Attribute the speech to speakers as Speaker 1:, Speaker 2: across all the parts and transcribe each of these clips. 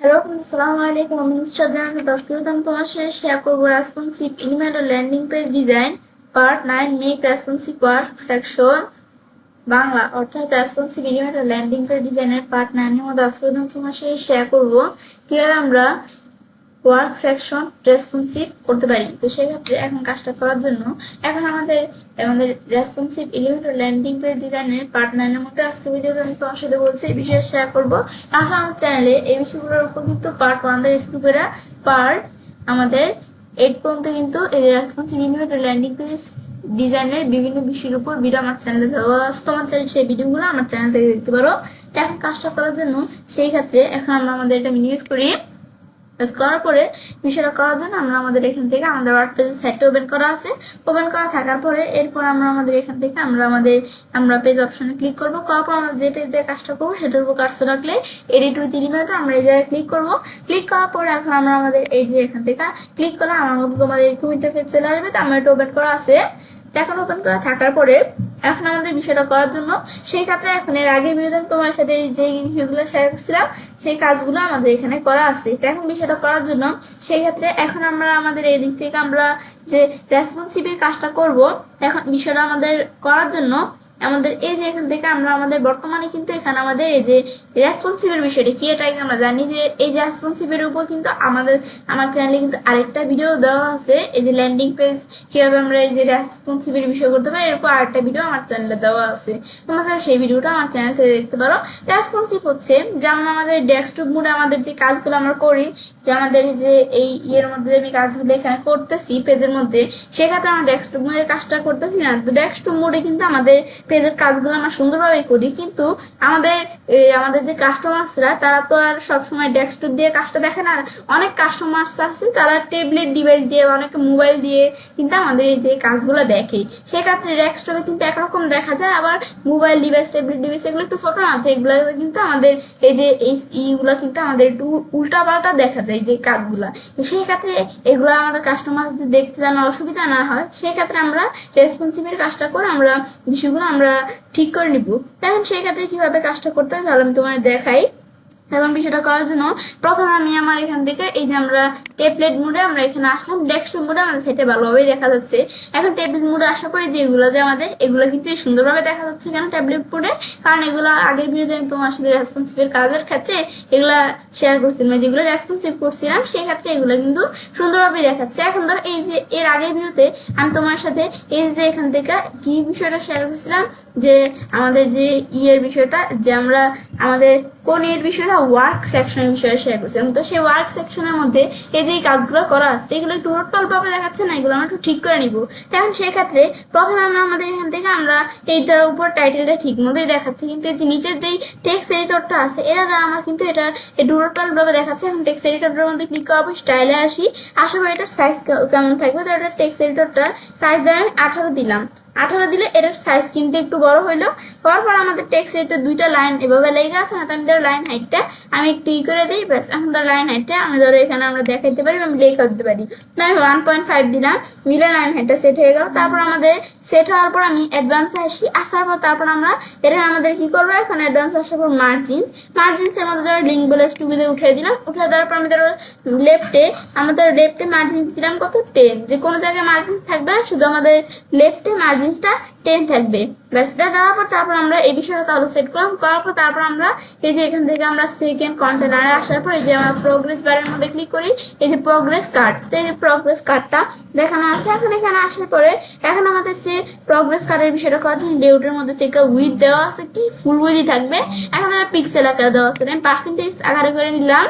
Speaker 1: Hello friends, আসসালামু আলাইকুম। আমি নুসরাত জাহান। আজকে আমি তোমার সাথে শেয়ার করবো রেসপন্সিভ ইমেল ও landing page design part 9 make responsive work section Bangla, অর্থাৎ রেসপন্সিভ ইমেল ও ল্যান্ডিং পেজ ডিজাইনের পার্ট 9 এর মধ্যে আজকে আমি তোমার সাথে শেয়ার করবো কিভাবে আমরা ওয়ার্ক সেকশন রেসপন্সিভ করতে পারি। তো সেক্ষেত্রে এখন কাজটা করার জন্য এখন আমাদের আমাদের রেসপন্সিভ এলিমেন্ট ল্যান্ডিং পেজ ডিজাইনের পার্ট 9 এর মধ্যে আজকে ভিডিওতে আমি তোমার সাথে বলছি এই বিষয়ে শেয়ার করবো। তাছাড়া আমার চ্যানেলে এই বিষয়গুলোর উপর কিন্তু পার্ট 1 থেকে শুরু করে পার্ট আমাদের 8 পর্যন্ত কিন্তু এই রেসপন্সিভ এলিমেন্ট ল্যান্ডিং পেজ ডিজাইনের বিভিন্ন বিষয়ের উপর ভিডিও আমার চ্যানেলে দেওয়া আছে। তোমার চাইলে সেই ভিডিওগুলো আমার চ্যানেল থেকে দেখতে পারো। তো এখন কাজটা করার জন্য সেই ক্ষেত্রে এখন আমরা আমাদের এটা মিনিমাইজ করি। করার পরে বিষয়টা করার জন্য আমরা আমাদের এখান থেকে আমাদের ওয়ার্ডপ্রেস সাইটটা ওপেন করা আছে। ওপেন করা থাকার পরে এরপর আমরা আমাদের এখান থেকে আমরা পেজ অপশনে ক্লিক করব। করার পর আমরা যে পেজ দিয়ে কাজটা করবো সেটার উপর কাজটা রাখলে এডিট উইথ এলিমেন্ট আমরা এই জায়গায় ক্লিক করব। ক্লিক করার পরে এখন আমরা আমাদের এই যে এখান থেকে ক্লিক করলে আমার মতো তোমাদের এরকম ইন্টারফেস চলে আসবে। তো আমার এটা ওপেন করা আছে। এখন ওপেন করা থাকার পরে এখন আমাদের বিষয়টা করার জন্য সেই ক্ষেত্রে এখন এর আগে ভিডিওতে তোমার সাথে যে বিষয়গুলো শেয়ার করছিলাম সেই কাজগুলো আমাদের এখানে করা আছে। তো এখন বিষয়টা করার জন্য সেই ক্ষেত্রে এখন আমরা আমাদের এই দিক থেকে আমরা যে রেসপন্সিভের কাজটা করব, এখন বিষয়টা আমাদের করার জন্য আমাদের এই যে এখান থেকে আমরা আমাদের বর্তমানে কিন্তু এখানে আমাদের এই যে রেসপন্সিভের বিষয়টা কি এটা আমরা জানি যে এই রেসপন্সিভের উপর কিন্তু আমার চ্যানেলে কিন্তু আরেকটা ভিডিও দেওয়া আছে। এই যে ল্যান্ডিং পেজ কিভাবে আমরা এই যে রেসপন্সিভের বিষয় করতে পারি এরপর আরেকটা ভিডিও আমার চ্যানেলে দেওয়া আছে। তোমরা সেই ভিডিওটা আমার চ্যানেল থেকে দেখতে পারো। রেসপন্সিভ হচ্ছে যেমন আমাদের ডেস্কটপ মোডে আমাদের যে কাজগুলো আমরা করি, যে আমাদের যে এই ইয়ের মধ্যে আমি কাজগুলো এখানে করতেছি পেজের মধ্যে, সেক্ষেত্রে আমরা ডেস্কটপ মোডে কাজটা করতেছি না। তো ডেস্কটপ মোডে কিন্তু আমাদের পেজের কাজগুলো আমরা সুন্দরভাবে করি, কিন্তু আমাদের যে কাস্টমার্সরা তারা তো আর সবসময় ডেস্কটপ দিয়ে কাজটা দেখে না। অনেক কাস্টমার্স আছে তারা ট্যাবলেট ডিভাইস দিয়ে অনেকে মোবাইল দিয়ে কিন্তু আমাদের এই যে কাজগুলো দেখে। সেক্ষেত্রে ডেস্কটপে কিন্তু একরকম দেখা যায়, আবার মোবাইল ডিভাইস ট্যাবলেট ডিভাইস এগুলো একটু ছোট না, তো এগুলো কিন্তু আমাদের এই যে এইগুলো কিন্তু আমাদের একটু উল্টা পাল্টা দেখা যায় যে কাজগুলা। তো সেই ক্ষেত্রে এগুলো আমাদের কাস্টমারদের দেখতে যেন অসুবিধা না হয়, সেই ক্ষেত্রে আমরা রেসপন্সিভের কাজটা করে আমরা বিষয়গুলো আমরা ঠিক করে নিব। এখন সেই ক্ষেত্রে কিভাবে কাজটা করতে হয় তাহলে আমি তোমায় দেখাই। এখন বিষয়টা করার জন্য প্রথমে আমি আমার এখান থেকে এই যে আমরা টেবলেট মোডে আমরা এখানে আসলাম। ডেস্কটপ মোডে আমাদের সেটা ভালোভাবেই দেখা যাচ্ছে। এখন টেবলেট মোডে আসার পরে যে এগুলো যে আমাদের এগুলো কিন্তু সুন্দরভাবে দেখা যাচ্ছে কেন ট্যাবলেট মোডে, কারণ এগুলো আগের ভিডিওতে আমি তোমার সাথে রেসপন্সিভের কাজের ক্ষেত্রে এগুলা শেয়ার করছিলাম, যেগুলো রেসপন্সিভ করছিলাম সেই ক্ষেত্রে এগুলো কিন্তু সুন্দরভাবে দেখাচ্ছে। এখন ধর এই যে এর আগের ভিডিওতে আমি তোমার সাথে এই যে এখান থেকে কি বিষয়টা শেয়ার করছিলাম, যে আমাদের যে ইয়ের বিষয়টা, যে আমরা আমাদের কোন এর বিষয়টা ওয়ার্ক সেকশনের বিষয়ে শেয়ার করছিলাম। তো সেই ওয়ার্ক সেকশনের মধ্যে এই যে কাজগুলো করা আছে এগুলো একটু উলটপালটভাবে দেখাচ্ছে না, এগুলো আমরা একটু ঠিক করে নিব। তখন সেক্ষেত্রে প্রথমে আমরা আমাদের এখান থেকে আমরা এইটার উপর টাইটেলটা ঠিক মতোই দেখাচ্ছে, কিন্তু এই যে নিচের যেই টেক্সট এডিটরটা আছে এটা দ্বারা আমার কিন্তু এটা একটু উলটপালটভাবে দেখাচ্ছে। এখন টেক্সট এডিটরের মধ্যে ক্লিক করার পর স্টাইলে আসি, আসার পর এটার সাইজ কেমন থাকবে। তো এটা টেক্সট এডিটরটার সাইজ দ্বারা আমি 18 দিলাম। 18 দিলে এটার সাইজ কিন্তু একটু বড় হইলো। হওয়ার পর আমাদের টেক্সট এডিটর দুইটা লাইন এভাবে লেগে আছে না, তো আমি ধরো লাইন হাইটটা আমি একটু করে দিই, ব্যাস। এখন ধরো লাইন হাইটটা আমি ধরো এখানে আমরা দেখাইতে পারি, আমি লেখা দিতে পারি। আমি 1.5 দিলাম, দিলে লাইন হাইটটা সেট হয়ে গেল। তারপর আমাদের সেট হওয়ার পর আমি অ্যাডভান্সে আসি, আসার পর তারপর আমরা এটা আমাদের কি করবো, এখন অ্যাডভান্স আসার পর মার্জিনসের মধ্যে ধরো লিঙ্ক বলে টুবিতে উঠিয়ে দিলাম। উঠে দেওয়ার পর আমি ধরো লেফটে মার্জিন দিলাম কত 10, যে কোনো জায়গায় মার্জিন থাকবে শুধু আমাদের লেফটে মার্জিনটা 10 থাকবে। ব্যাস এটা দেওয়ার পর তারপর আমরা এই বিষয়টা তাহলে সেট করলাম। করার পর তারপর আমরা এই যে এখান থেকে আমরা সেকেন্ড কন্টেনারে আসার পর এই যে আমরা প্রোগ্রেস বারের মধ্যে ক্লিক করি, এই যে প্রোগ্রেস কার্ড, তো এই যে প্রোগ্রেস কার্ডটা দেখানো আছে। এখন এখানে আসার পরে এখন আমাদের যে প্রোগ্রেস কার্ডের বিষয়টা করার জন্য লেআউটের মধ্যে থেকে উইথ দেওয়া আছে, কি ফুল উইথই থাকবে। এখন পিক্সেল আকারে দেওয়া আছে, আমি পার্সেন্টেজ আকারে করে নিলাম।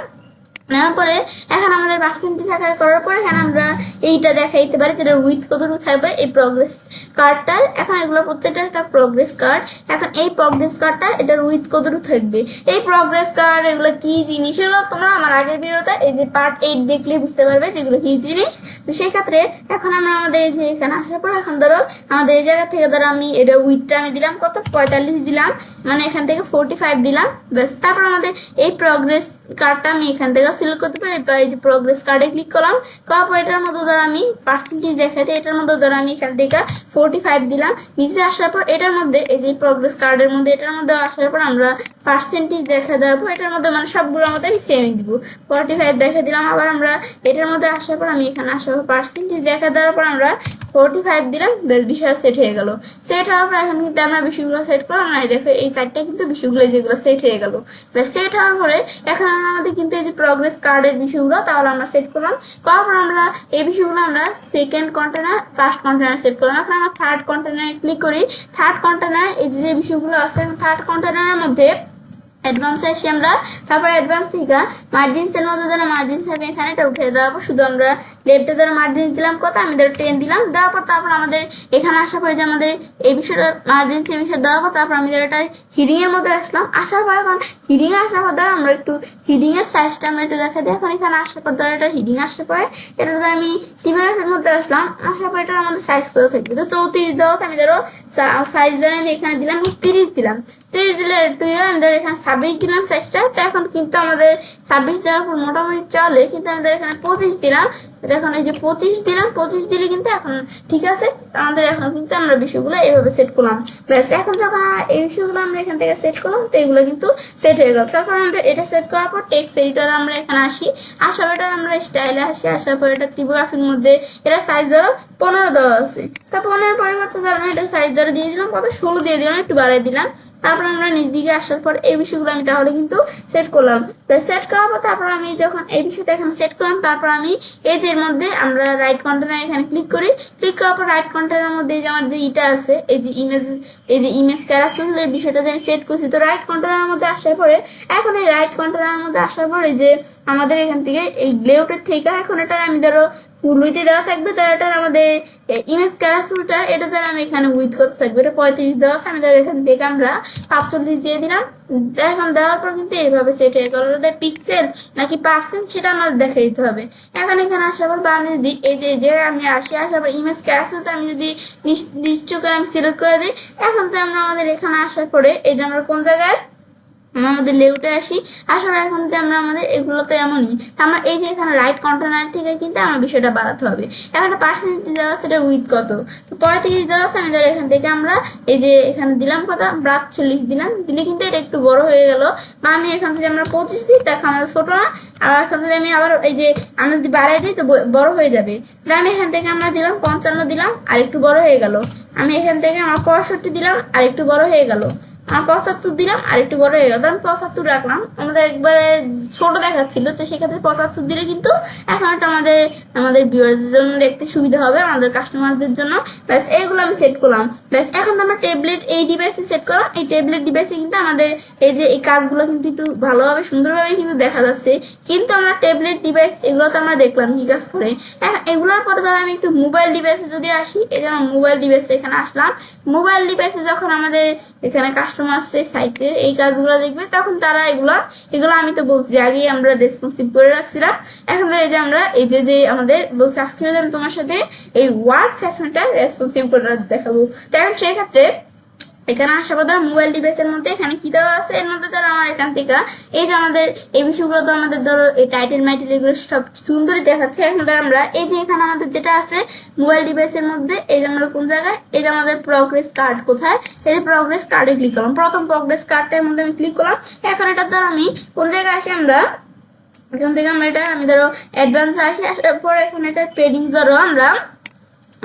Speaker 1: নেওয়ার পরে এখন আমাদের পার্সেন্টেজ আকার করার পরে এখানে আমরা এইটা দেখাইতে পারি যেটা উইথ কতটুকু থাকবে এই প্রোগ্রেস কার্ডটার। এখন এগুলো প্রত্যেকটা একটা প্রোগ্রেস কার্ড। এখন এই প্রোগ্রেস কার্ডটার এটার উইথ কতটুকু থাকবে, এই প্রোগ্রেস কার্ড এগুলো কি জিনিস এগুলো তোমরা আমার আগের ভিডিওতে এই যে পার্ট 8 দেখলে বুঝতে পারবে যেগুলো কি জিনিস। তো সেই ক্ষেত্রে এখন আমরা আমাদের এই যে এখানে আসার পর এখন ধরো আমাদের এই জায়গা থেকে ধরো আমি এটা উইথটা আমি দিলাম কত 45 দিলাম, মানে এখান থেকে 45 দিলাম, ব্যাস। তারপর আমাদের এই প্রোগ্রেস কার্ডটা আমি এখান থেকে সিলেক্ট করতে পারি, বা এই যে প্রোগ্রেস কার্ডে ক্লিক করলাম। করার পর এটার মধ্যে ধরো আমি পার্সেন্টেজ দেখাতে এটার মধ্যে ধরো আমি এখান থেকে 45 দিলাম। নিচে আসার পর এটার মধ্যে এই যে প্রোগ্রেস কার্ডের মধ্যে এটার মধ্যে আসার পর আমরা পার্সেন্টেজ দেখা দেওয়ার পর এটার মধ্যে মানে সবগুলোর মধ্যে আমি সেম দিব 45 দেখা দিলাম। আবার আমরা এটার মধ্যে আসার পর আমি এখানে আসার পর পার্সেন্টেজ দেখা দেওয়ার পর আমরা 45 দিলাম, বেশ বিষয় সেট হয়ে গেল। সেট হওয়ার পর এখন কিন্তু আমরা বিষয়গুলো সেট করলাম না, দেখো এই চারটা কিন্তু বিষয়গুলো যেগুলো সেট হয়ে গেল। সেট হওয়ার পরে এখন আমাদের কিন্তু এই যে প্রগ্রেস কার্ডের বিষয়গুলো তাহলে আমরা সেট করলাম, করার পর আমরা এই বিষয়গুলো আমরা second container first container set করলাম। এখন আমরা থার্ড কন্টেনারে ক্লিক করি। থার্ড কন্টেনার এই যে বিষয়গুলো আছে থার্ড কন্টেনারের মধ্যে অ্যাডভান্স আসি আমরা, তারপরে অ্যাডভান্স থেকে মার্জিনসের মধ্যে যেন মার্জিন থাকবে এখানে এটা উঠে দেওয়ার পর শুধু আমরা লেফটে ধরে মার্জিন দিলাম কত, আমি ধরো 10 দিলাম। দেওয়ার পর তারপর আমাদের এখানে আসার পরে যে আমাদের এই বিষয়টা মার্জিনসি বিষয় দেওয়ার পর তারপর আমি ধরো এটা হিডিং এর মধ্যে আসলাম। আসার পর এখন হিডিং এ আসার পর ধরো আমরা একটু হিডিং এর সাইজটা আমরা একটু দেখা দিই। এখন এখানে আসার পর ধরো এটা হিডিং আসতে পরে এটাতে আমি টিমের মধ্যে আসলাম। আসার পর এটার আমাদের সাইজ কত থাকবে, তো 34 দেওয়া আমি ধরো সাইজ ধরে আমি এখানে দিলাম 30 দিলাম। 30 দিলে একটু আমি ধরো এখানে 26 দিলাম সাইজটা। তো এখন কিন্তু আমাদের 26 দেওয়ার পর মোটামুটি চলে, কিন্তু আমাদের এখানে 25 দিলাম। এখন এই যে 25 দিলাম, 25 দিলে কিন্তু এখন ঠিক আছে। আমাদের এখন কিন্তু আমরা বিষয়গুলো এইভাবে সেট করলাম। ব্যাস এখন যখন এই বিষয়গুলো আমরা এখান থেকে সেট করলাম তো এগুলো কিন্তু সেট হয়ে গেল। তারপর আমাদের এটা সেট করার পর টেক্সট এডিটর আমরা এখানে আসি। আসার পর এটা আমরা স্টাইলে আসি। আসার পর এটা টিপোগ্রাফির মধ্যে এটা সাইজ ধরো 15 দেওয়া আছে। তা 15 পরিবর্তে ধরো আমি এটার সাইজ ধরো দিয়ে দিলাম কত 16 দিয়ে দিলাম, একটু বাড়াই দিলাম। তারপর আমরা নিজ দিকে আসার পর এই বিষয়গুলো আমি তাহলে কিন্তু সেট করলাম। সেট করার পর তারপর আমি যখন এই বিষয়টা এখানে সেট করলাম তারপর আমি এই যে এর মধ্যে আমরা রাইট কন্টেনার এখানে ক্লিক করি। ক্লিক করার পর রাইট কন্টেনারের মধ্যে এই যে আমার যে ইটা আছে এই যে ইমেজ ক্যারাসেলের বিষয়টা যে আমি সেট করছি, তো রাইট কন্টেনারের মধ্যে আসার পরে এখন এই রাইট কন্টেনারের মধ্যে আসার পরে যে আমাদের এখান থেকে এই লেআউটের থেকে এখন এটা আমি ধরো ফুল উইথে দেওয়া থাকবে। তো এটার আমাদের ইমেজ ক্যারাসেলটা এটা দ্বারা আমি এখানে উইথ করতে থাকবে, এটা 35 দেওয়া আছে। আমি ধরো এখান থেকে আমরা 45 দিয়ে দিলাম। এখন দেওয়ার পর কিন্তু এইভাবে সেট হয়ে গেল। এটা পিক্সেল নাকি পার্সেন্ট সেটা আমার দেখে দিতে হবে। এখন এখানে আসার পর বা আমি যদি এই যে আমি আসার পর ইমেজ ক্যারাসেলটা আমি যদি নিশ্চিত করে আমি সিলেক্ট করে দিই, এখন তো আমরা আমাদের এখানে আসার পরে এই যে আমরা কোন জায়গায় আমাদের লেউটে আসি। আসার এখন আমরা আমাদের এগুলো তো এমনই, আমরা এই যে এখানে রাইট কন্টেনার থেকে কিন্তু আমার বিষয়টা বাড়াতে হবে। এখন পার্সেন্টেজ দেওয়া আছে এটা উইথ কত, তো 35 দেওয়া আছে। আমি ধরো এখান থেকে আমরা এই যে এখানে দিলাম কত 42 দিলাম, দিলে কিন্তু এটা একটু বড় হয়ে গেল। বা আমি এখান থেকে আমরা 25 দিই, দেখো আমাদের ছোট না। আর এখান থেকে আমি আবার এই যে আমরা যদি বাড়াই দিই তো বড় হয়ে যাবে। আমি এখান থেকে আমরা দিলাম 55 দিলাম আর একটু বড় হয়ে গেল। আমি এখান থেকে আমার 65 দিলাম আর একটু বড় হয়ে গেল। 75 দিলাম আর একটু বড় হয়ে গেল। আমি 75 রাখলাম, আমরা একবারে ছোট দেখাচ্ছিল, তো সেক্ষেত্রে 75 দিলে কিন্তু এখন একটা আমাদের ভিউয়ারদের জন্য দেখতে সুবিধা হবে, আমাদের কাস্টমারদের জন্য। ব্যাস এইগুলো আমি সেট করলাম। ব্যাস এখন তো আমরা ট্যাবলেট এই ডিভাইসে সেট করলাম। এই ট্যাবলেট ডিভাইসে কিন্তু আমাদের এই যে এই কাজগুলো কিন্তু একটু ভালোভাবে সুন্দরভাবে কিন্তু দেখা যাচ্ছে। কিন্তু আমরা ট্যাবলেট ডিভাইস এগুলো তো আমরা দেখলাম কি কাজ করে। এগুলোর পরে ধরো আমি একটু মোবাইল ডিভাইসে যদি আসি, এই যে মোবাইল ডিভাইসে এখানে আসলাম। মোবাইল ডিভাইসে যখন আমাদের এখানে কাস্টমার সাইটের এই কাজগুলো দেখবে তখন তারা এগুলো আমি তো বলছি আগেই আমরা রেসপন্সিভ করে রাখছিলাম। এখন ধরে এই যে আমরা এই যে আমাদের বলছি আজকে আমি তোমার সাথে এই ওয়ার্ড সেকশনটা রেসপন্সিভ করে দেখাবো। তো এখন সেক্ষেত্রে এখানে আসার পর ধরো মোবাইল ডিভাইসের মধ্যে এখানে কি দেওয়া আছে, এর মধ্যে ধরো আমার এখান থেকে এই যে আমাদের এই বিষয়গুলো তো আমাদের ধরো এই টাইটেল মাইটেল এগুলো সব সুন্দরই দেখাচ্ছে। এখন ধরো আমরা এই যে এখানে আমাদের যেটা আছে মোবাইল ডিভাইসের মধ্যে এই যে আমরা কোন জায়গায় এই যে আমাদের প্রগ্রেস কার্ড কোথায়, এই যে প্রগ্রেস কার্ডে ক্লিক করলাম। প্রথম প্রগ্রেস কার্ডটার মধ্যে আমি ক্লিক করলাম। এখন এটা ধরো আমি কোন জায়গায় আসি, আমরা এখান থেকে আমরা এটা আমি ধরো অ্যাডভান্স আসি। আসার পর এখানে এটা পেডিং ধরো আমরা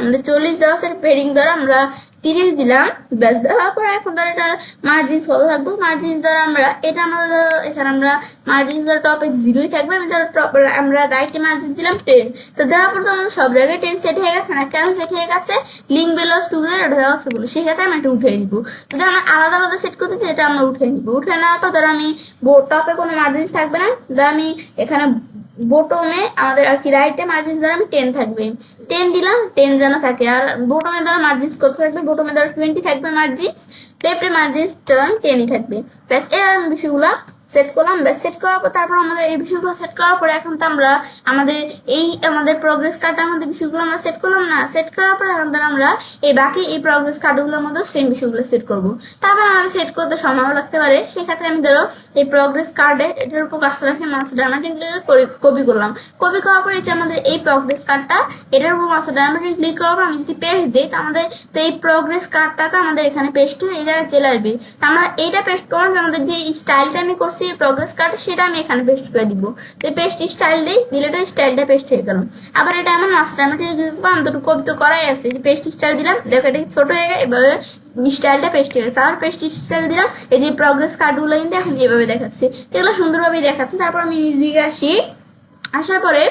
Speaker 1: আমাদের 40 দেওয়া আছে, পেডিং ধরো আমরা 30 দিলাম। ব্যাস দেওয়ার পর এখন ধরো এটা মার্জিন কত রাখবো, মার্জিন ধরো আমরা এটা আমাদের ধরো এখানে আমরা মার্জিন ধরো টপে 0ই থাকবে। আমি ধরো টপ আমরা রাইটে মার্জিন দিলাম 10। তো দেওয়ার পর তো আমাদের সব জায়গায় 10 সেট হয়ে গেছে না, কেন সেট হয়ে গেছে লিঙ্ক বেলস টুগেদার এটা দেওয়া আছে বলে, সেক্ষেত্রে আমি এটা উঠে নিবো। যদি আমরা আলাদা আলাদা সেট করতে চাই এটা আমরা উঠে নিবো। উঠে নেওয়ার পর ধরো আমি টপে কোনো মার্জিন থাকবে না, ধরো আমি এখানে বটমে আমাদের আর কি রাইটে মার্জিন ধরো আমি 10 থাকবে, 10 দিলাম 10 যেন থাকে। আর বটমে ধরো মার্জিন কত থাকবে, বটমে ধরো 20 থাকবে মার্জিন, লেফটে মার্জিন 10ই থাকবে। ব্যাস এর বিষয়গুলো সেট করলাম। ব্যাস সেট করার পর তারপর আমাদের এই বিষয়গুলো সেট করার পরে এখন তো আমরা আমাদের প্রোগ্রেস কার্ডের মধ্যে বিষয়গুলো আমরা সেট করলাম না। সেট করার পর এখন তো আমরা বাকি এই প্রোগ্রেস কার্ডগুলোর মধ্যে সেম বিষয়গুলো সেট করব। তারপর আমাদের সেট করতে সময় লাগতে পারে, সেক্ষেত্রে আমি ধরো এই প্রোগ্রেস কার্ডে এটার উপর কাজটা রেখে মাস্টার ড্রামাটিক কপি করলাম। কপি করার পরে যে আমাদের এই প্রোগ্রেস কার্ডটা এটার উপর মাস্টার ড্রামাটিক ক্লিক করার পর আমি যদি পেস্ট দিই তো আমাদের তো এই প্রোগ্রেস কার্ডটা তো আমাদের এখানে পেস্ট হয়ে এই জায়গায় চলে আসবে। আমরা এইটা পেস্ট করলাম যে আমাদের যে স্টাইলটা আমি করছি প্রোগ্রেস কার্ডে সেটা আমি এখানে পেস্ট করে দিব। তো পেস্ট স্টাইল দিই, দিলেটা স্টাইলটা পেস্ট হয়ে গেল। আবার এটা আমার মাস্টার ড্রামাটিক আমি দুটো কপি তো করাই আছে, যে পেস্ট স্টাইল দিলাম, দেখো এটা ছোট হয়ে গেছে, এভাবে স্টাইলটা পেস্ট হয়ে গেছে। আবার পেস্ট স্টাইল দিলাম, এই যে প্রোগ্রেস কার্ডগুলো কিন্তু এখন এইভাবে দেখাচ্ছে, এগুলো সুন্দরভাবে দেখাচ্ছে। তারপর আমি নিজ দিকে আসার পরে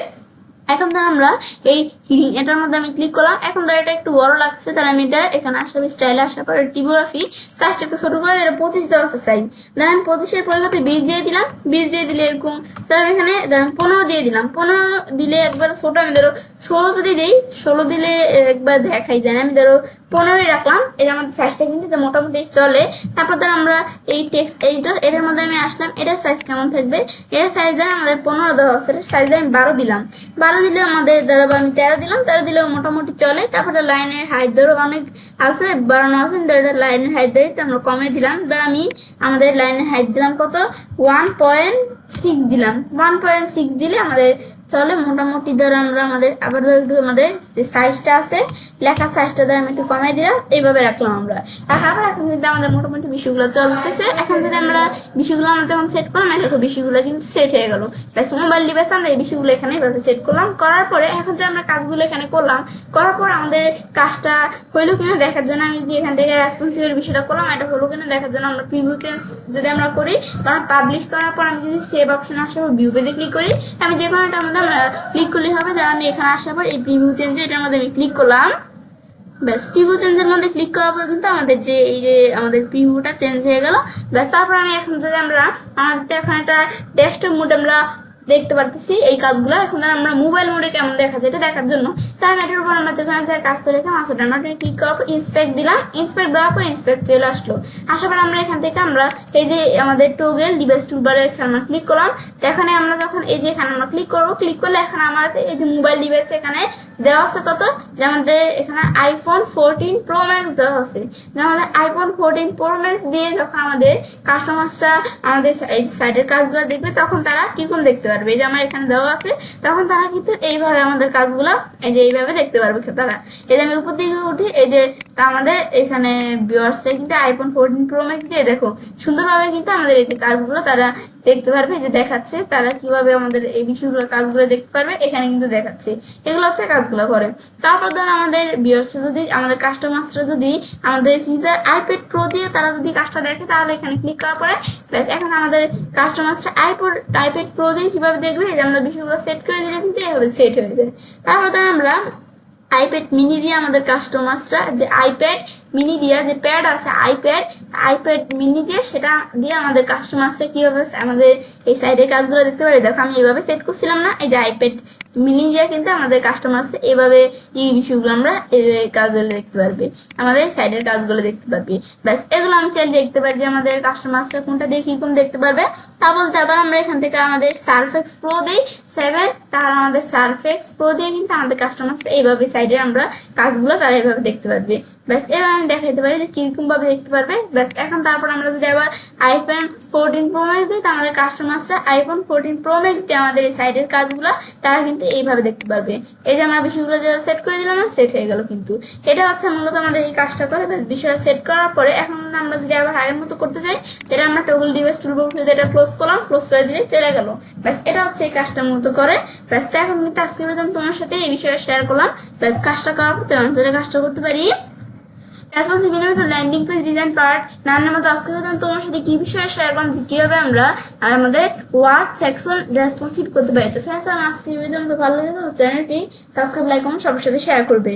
Speaker 1: এখন ধর আমরা এই হিডিং এটার মধ্যে আমি ক্লিক করলাম। এখন ধর এটা একটু বড় লাগছে, তাহলে আমি এটা এখানে আসার স্টাইলে আসার পরে টিপোগ্রাফি সাইজটা একটু ছোট করে এটা 25 দেওয়া আছে সাইজ। ধর আমি 25-এর পরিবর্তে 20 দিয়ে দিলাম, 20 দিয়ে দিলে এরকম। তাহলে এখানে 15 দিয়ে দিলাম, 15 দিলে একবার ছোট, আমি ধরো 16 যদি দিই, 16 দিলে একবার দেখাই যায় না, আমি ধরো 15 রাখলাম। এই যে আমাদের সাইজটা কিন্তু মোটামুটি চলে। তারপর ধর আমরা এই টেক্সট এডিটর এটার মধ্যে আমি আসলাম, এটার সাইজ কেমন থাকবে, এটার সাইজ ধর আমাদের 15 দেওয়া আছে, এটার সাইজ আমি 12 দিলাম। 12 দিলে আমাদের ধরো আমি 13 দিলাম, 13 দিলেও মোটামুটি চলে। তারপরে লাইনের হাইট ধরো অনেক আছে, বাড়ানো আছে, এটা লাইনের হাইট ধরে আমরা কমে দিলাম। ধর আমি আমাদের লাইনের হাইট দিলাম কত, 1.6 দিলাম। 1.6 দিলে আমাদের চলে মোটামুটি। ধর আমরা আমাদের আবার ধর একটু আমাদের যে সাইজটা আছে লেখার সাইজটা ধর আমি একটু কমাই দিলাম, এইভাবে রাখলাম আমরা। রাখার পর এখন কিন্তু আমাদের মোটামুটি বিষয়গুলো চলতেছে। এখন যদি আমরা বিষয়গুলো আমরা যখন সেট করলাম, দেখো বিষয়গুলো কিন্তু সেট হয়ে গেল। ব্যাস মোবাইল ডিভাইসে আমরা এই বিষয়গুলো এখানে এভাবে সেট করলাম। করার পরে এখন যে আমরা কাজগুলো এখানে করলাম, করার পর আমাদের কাজটা হইলো কিনা দেখার জন্য আমি যদি এখান থেকে রেসপন্সিভের বিষয়টা করলাম, এটা হলো কিনা দেখার জন্য আমরা প্রিভিউ চেঞ্জ যদি আমরা করি, কারণ পাবলিশ করার পর আমি যদি সেভ অপশন আসার পর ভিউ পেজে ক্লিক করি, আমি যে কোনো এটার মধ্যে আমরা ক্লিক করলে হবে। ধর আমি এখানে আসার পর এই প্রিভিউ চেঞ্জে এটার মধ্যে আমি ক্লিক করলাম। ব্যাস প্রিভিউ চেঞ্জের মধ্যে ক্লিক করার পর কিন্তু আমাদের যে এই যে আমাদের প্রিভিউটা চেঞ্জ হয়ে গেল। ব্যাস তারপর আমি এখন যদি আমরা আমাদের এখন একটা ডেস্কটপ মোড আমরা দেখতে পারতেছি এই কাজগুলো। এখন আমরা মোবাইল মোডে কেমন দেখা যায় এটা দেখার জন্য তার এটার উপর আমরা যেখানে থেকে কাজটা রেখে মাস্টার ড্রামাটিক ক্লিক করার পর ইন্সপেক্ট দিলাম। ইন্সপেক্ট দেওয়ার পর ইন্সপেক্ট চলে আসলো। আসার পর আমরা এখান থেকে আমরা এই যে আমাদের টগল ডিভাইস টুলবারে এখানে আমরা ক্লিক করলাম। তো এখানে আমরা যখন এই যে এখানে আমরা ক্লিক করবো, ক্লিক করলে এখানে আমাদের এই যে মোবাইল ডিভাইস এখানে দেওয়া আছে কত, যে আমাদের এখানে আইফোন 14 প্রো ম্যাক্স দেওয়া আছে। যে আমাদের আইফোন 14 প্রো ম্যাক্স দিয়ে যখন আমাদের কাস্টমার্সরা আমাদের এই সাইডের কাজগুলো দেখবে, তখন তারা কিরকম দেখতে পারবে, এই যে আমার এখানে দেওয়া আছে, তখন তারা কিন্তু এইভাবে আমাদের কাজগুলো এই যে এইভাবে দেখতে পারবে তারা। এই যে আমি উপর দিকে উঠি, এই যে আমাদের এখানে ভিউয়ার্সরা কিন্তু আইফোন 14 প্রো ম্যাক্স দিয়ে দেখো সুন্দরভাবে কিন্তু আমাদের এই যে কাজগুলো তারা দেখতে পারবে, যে দেখাচ্ছে তারা কিভাবে আমাদের এই বিষয়গুলো কাজগুলো দেখতে পারবে, এখানে কিন্তু দেখাচ্ছে। এগুলো হচ্ছে কাজগুলো করে। তারপর ধর আমাদের ভিউয়ার্সরা যদি আমাদের কাস্টমার্সরা যদি আমাদের আইপ্যাড প্রো দিয়ে তারা যদি কাজটা দেখে, তাহলে এখানে ক্লিক করার পরে ব্যাস এখন আমাদের কাস্টমার্সরা আইপ্যাড প্রো দিয়ে কিভাবে দেখবে, যে আমরা বিষয়গুলো সেট করে দিলে কিন্তু এভাবে সেট হয়ে যায়। তারপর ধর আমরা আইপ্যাড মিনি দিয়ে আমাদের কাস্টমার্সরা যে আইপ্যাড মিনি দিয়ে যে প্যাড আছে আইপ্যাড মিনি দিয়ে সেটা দিয়ে আমাদের কাস্টমার্সরা কিভাবে আমাদের এই সাইডের কাজগুলো দেখতে পারে। দেখো আমি এইভাবে সেট করছিলাম না, এই যে আইপ্যাড মিনি দিয়ে কিন্তু আমাদের কাস্টমার্স এইভাবে এই বিষয়গুলো আমরা এই কাজগুলো দেখতে পারবে, আমাদের সাইডের কাজগুলো দেখতে পারবে। ব্যাস এগুলো আমি চাইলে দেখতে পারি যে আমাদের কাস্টমার্সরা কোনটা দিয়ে কিরকম দেখতে পারবে। তা বলতে আবার আমরা এখান থেকে আমাদের সারফেক্স প্রো দিই 7, তাহলে আমাদের সারফেক্স প্রো দিয়ে কিন্তু আমাদের কাস্টমার্সরা এইভাবে সাইডে আমরা কাজগুলো তারা এইভাবে দেখতে পারবে। ব্যাস এবার আমি দেখাতে পারি যে কিরকম ভাবে দেখতে পারবে। ব্যাস এখন তারপর আমরা যদি আবার আইফোন 14 প্রো ম্যাক্স দিই, আমাদের কাস্টমার্সরা আইফোন 14 প্রো ম্যাক্স দিয়ে আমাদের এই সাইডের কাজগুলো তারা কিন্তু এইভাবে দেখতে পারবে। এই যে আমরা বিষয়গুলো যে সেট করে দিলাম, সেট হয়ে গেল। কিন্তু এটা হচ্ছে মূলত আমাদের এই কাজটা করে। ব্যাস বিষয়টা সেট করার পরে এখন আমরা যদি আবার আগের মতো করতে চাই, এটা আমরা টগল ডিভাইস টুলবার এটা ক্লোজ করলাম, ক্লোজ করে দিলে চলে গেল। ব্যাস এটা হচ্ছে এই কাজটার মতো করে। ব্যাস এখন কিন্তু আজকে তোমার সাথে এই বিষয়টা শেয়ার করলাম। ব্যাস কাজটা করার পর তেমন কাজটা করতে পারি। Responsive landing page design part নানার মতো আজকে তোমার সাথে কি বিষয়ে শেয়ার করলাম, যে কিভাবে আমরা আমাদের ওয়ার্ড সেকশন রেসপন্সিভ করতে পারি। তো ফ্রেন্ডস, আমার আজকে ভিডিও ভালো লাগে তো চ্যানেলটি সাবস্ক্রাইব, লাইক, কমেন্ট সবার সাথে শেয়ার করবে।